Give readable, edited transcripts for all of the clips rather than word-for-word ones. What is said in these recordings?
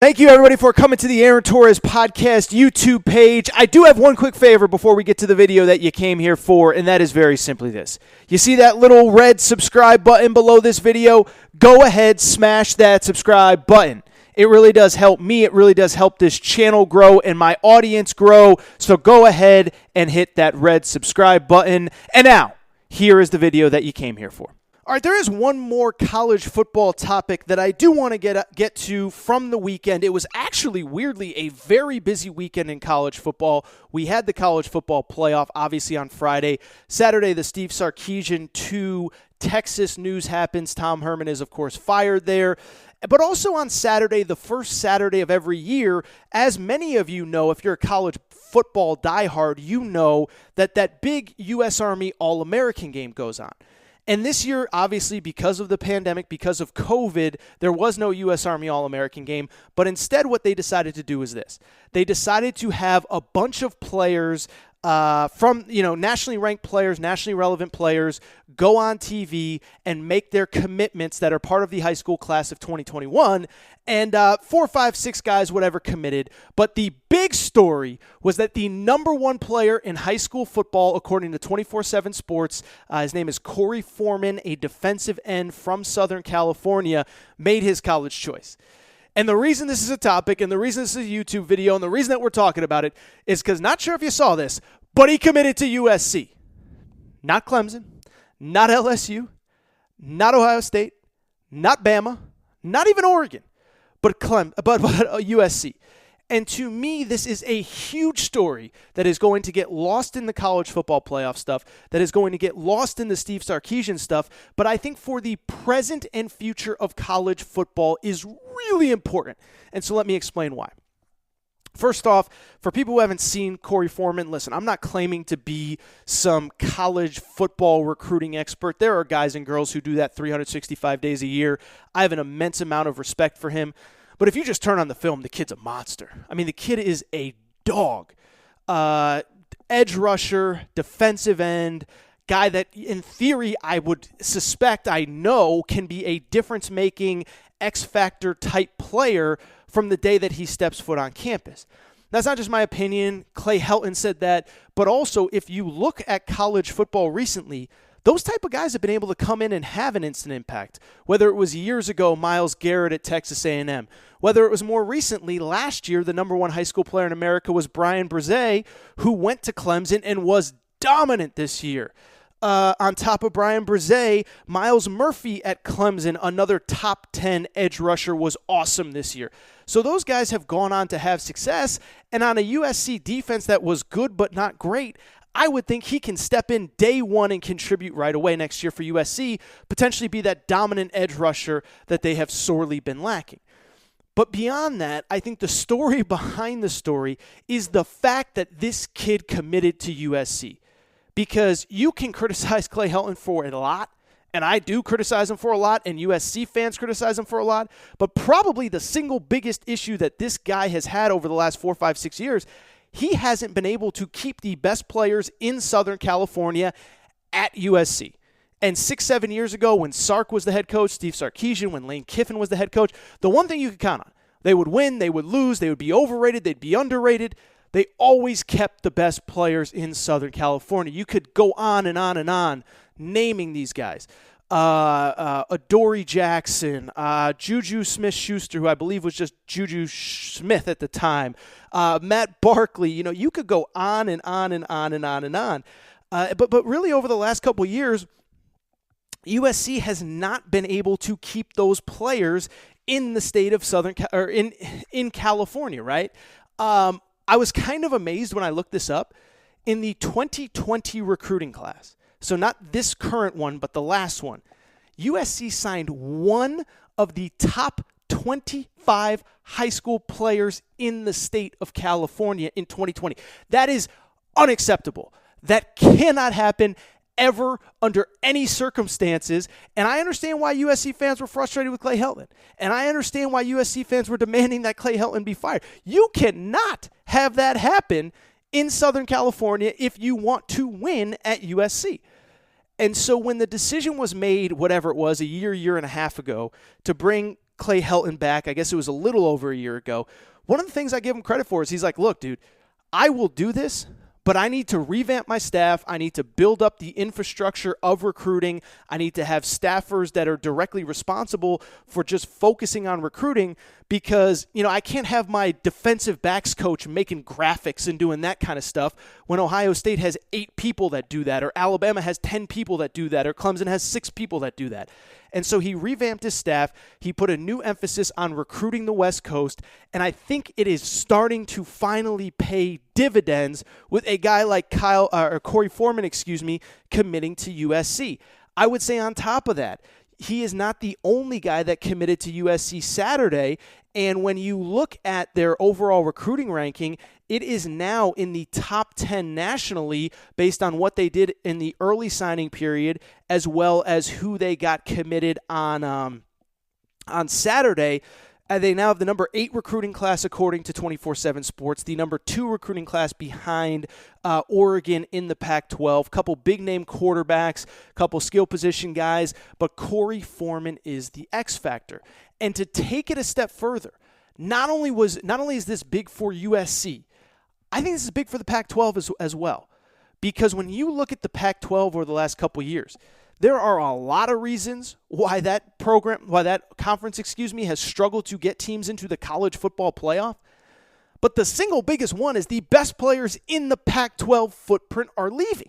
Thank you, everybody, for coming to the Aaron Torres Podcast YouTube page. I do have one quick favor before we get to the video that you came here for, and that is very simply this. You see that little red subscribe button below this video? Go ahead, smash that subscribe button. It really does help me. It really does help this channel grow and my audience grow. So go ahead and hit that red subscribe button. And now, here is the video that you came here for. All right, there is one more college football topic that I do want to get to from the weekend. It was actually, weirdly, a very busy weekend in college football. We had the college football playoff, obviously, on Friday. Saturday, the Steve Sarkisian to Texas news happens. Tom Herman is, of course, fired there. But also on Saturday, the first Saturday of every year, as many of you know, if you're a college football diehard, you know that big U.S. Army All-American game goes on. And this year, obviously, because of the pandemic, because of COVID, there was no U.S. Army All-American game. But instead, what they decided to do is this. They decided to have a bunch of players from, nationally ranked players, nationally relevant players, go on TV and make their commitments that are part of the high school class of 2021. And 4, 5, 6 guys, whatever, committed. But the big story was that the number one player in high school football, according to 24/7 Sports, his name is Korey Foreman, a defensive end from Southern California, made his college choice. And the reason this is a topic and the reason this is a YouTube video and the reason that we're talking about it is because, not sure if you saw this, but he committed to USC. Not Clemson, not LSU, not Ohio State, not Bama, not even Oregon, but USC. And to me, this is a huge story that is going to get lost in the college football playoff stuff, that is going to get lost in the Steve Sarkisian stuff. But I think for the present and future of college football is really important. And so let me explain why. First off, for people who haven't seen Korey Foreman, listen, I'm not claiming to be some college football recruiting expert. There are guys and girls who do that 365 days a year. I have an immense amount of respect for him. But if you just turn on the film, the kid's a monster. I mean, the kid is a dog. Edge rusher, defensive end, guy that in theory I would suspect, I know, can be a difference-making X-Factor type player from the day that he steps foot on campus. That's not just my opinion. Clay Helton said that. But also, if you look at college football recently, those type of guys have been able to come in and have an instant impact, whether it was years ago, Myles Garrett at Texas A&M, whether it was more recently, last year, the number one high school player in America was Brian Brzee, who went to Clemson and was dominant this year. On top of Brian Brzee, Myles Murphy at Clemson, another top 10 edge rusher, was awesome this year. So those guys have gone on to have success, and on a USC defense that was good but not great, I would think he can step in day one and contribute right away next year for USC, potentially be that dominant edge rusher that they have sorely been lacking. But beyond that, I think the story behind the story is the fact that this kid committed to USC. Because you can criticize Clay Helton for it a lot, and I do criticize him for a lot, and USC fans criticize him for a lot, but probably the single biggest issue that this guy has had over the last 4, 5, 6 years, he hasn't been able to keep the best players in Southern California at USC. And 6, 7 years ago, when Sark was the head coach, Steve Sarkisian, when Lane Kiffin was the head coach, the one thing you could count on, they would win, they would lose, they would be overrated, they'd be underrated. They always kept the best players in Southern California. You could go on and on and on naming these guys. Adoree Jackson, Juju Smith-Schuster, who I believe was just Juju Smith at the time, Matt Barkley. You could go on and on and on and on and on. But really over the last couple of years, USC has not been able to keep those players in the state of in California, right? I was kind of amazed when I looked this up. In the 2020 recruiting class, so not this current one, but the last one, USC signed one of the top 25 high school players in the state of California in 2020. That is unacceptable. That cannot happen ever under any circumstances. And I understand why USC fans were frustrated with Clay Helton. And I understand why USC fans were demanding that Clay Helton be fired. You cannot have that happen in Southern California if you want to win at USC. And so when the decision was made, whatever it was, a year and a half ago, to bring Clay Helton back, I guess it was a little over a year ago, one of the things I give him credit for is he's like, look, dude, I will do this, but I need to revamp my staff. I need to build up the infrastructure of recruiting. I need to have staffers that are directly responsible for just focusing on recruiting because, I can't have my defensive backs coach making graphics and doing that kind of stuff when Ohio State has 8 people that do that, or Alabama has 10 people that do that, or Clemson has 6 people that do that. And so he revamped his staff. He put a new emphasis on recruiting the West Coast, and I think it is starting to finally pay dividends with a guy like Korey Foreman, committing to USC. I would say on top of that, he is not the only guy that committed to USC Saturday, and when you look at their overall recruiting ranking, it is now in the top 10 nationally based on what they did in the early signing period, as well as who they got committed on Saturday. They now have the number 8 recruiting class according to 24/7 Sports, the number 2 recruiting class behind Oregon in the Pac-12. Couple big-name quarterbacks, couple skill position guys, but Korey Foreman is the X factor. And to take it a step further, not only is this big for USC, I think this is big for the Pac-12 as well. Because when you look at the Pac-12 over the last couple years, there are a lot of reasons why that conference, has struggled to get teams into the college football playoff. But the single biggest one is the best players in the Pac-12 footprint are leaving.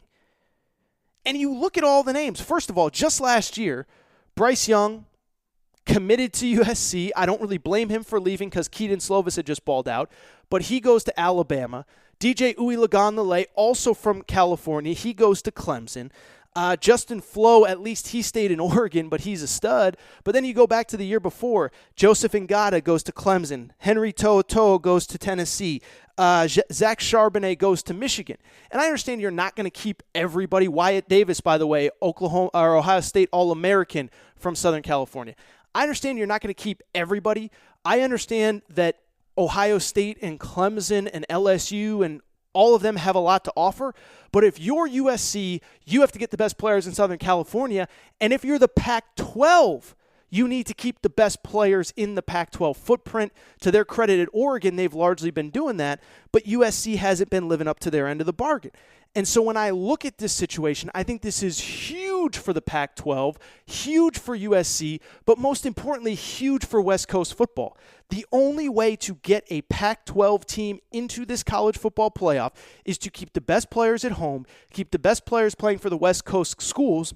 And you look at all the names. First of all, just last year, Bryce Young committed to USC. I don't really blame him for leaving because Keaton Slovis had just balled out. But he goes to Alabama. DJ Uiagalelei, also from California, he goes to Clemson. Justin Flo, at least he stayed in Oregon, but he's a stud. But then you go back to the year before. Joseph Ngata goes to Clemson. Henry To'oTo'o goes to Tennessee. Zach Charbonnet goes to Michigan. And I understand you're not going to keep everybody. Wyatt Davis, by the way, Ohio State All-American from Southern California. I understand you're not going to keep everybody. I understand that Ohio State and Clemson and LSU and all of them have a lot to offer. But if you're USC, you have to get the best players in Southern California. And if you're the Pac-12, you need to keep the best players in the Pac-12 footprint. To their credit at Oregon, they've largely been doing that. But USC hasn't been living up to their end of the bargain. And so when I look at this situation, I think this is huge for the Pac-12, huge for USC, but most importantly, huge for West Coast football. The only way to get a Pac-12 team into this college football playoff is to keep the best players at home, keep the best players playing for the West Coast schools,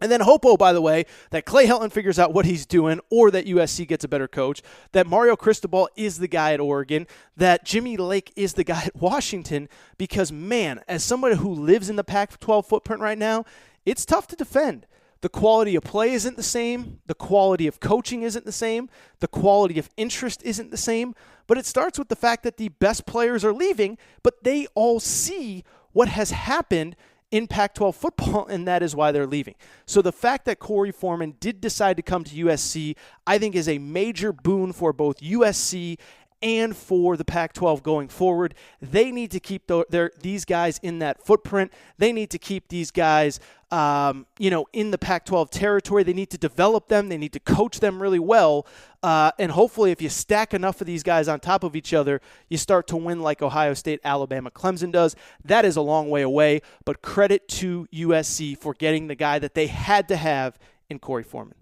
and then hope, by the way, that Clay Helton figures out what he's doing or that USC gets a better coach, that Mario Cristobal is the guy at Oregon, that Jimmy Lake is the guy at Washington, because, man, as somebody who lives in the Pac-12 footprint right now, it's tough to defend. The quality of play isn't the same. The quality of coaching isn't the same. The quality of interest isn't the same. But it starts with the fact that the best players are leaving, but they all see what has happened in Pac-12 football, and that is why they're leaving. So the fact that Korey Foreman did decide to come to USC, I think is a major boon for both USC and for the Pac-12 going forward. They need to keep these guys in that footprint. They need to keep these guys in the Pac-12 territory. They need to develop them. They need to coach them really well. And hopefully if you stack enough of these guys on top of each other, you start to win like Ohio State, Alabama, Clemson does. That is a long way away, but credit to USC for getting the guy that they had to have in Korey Foreman.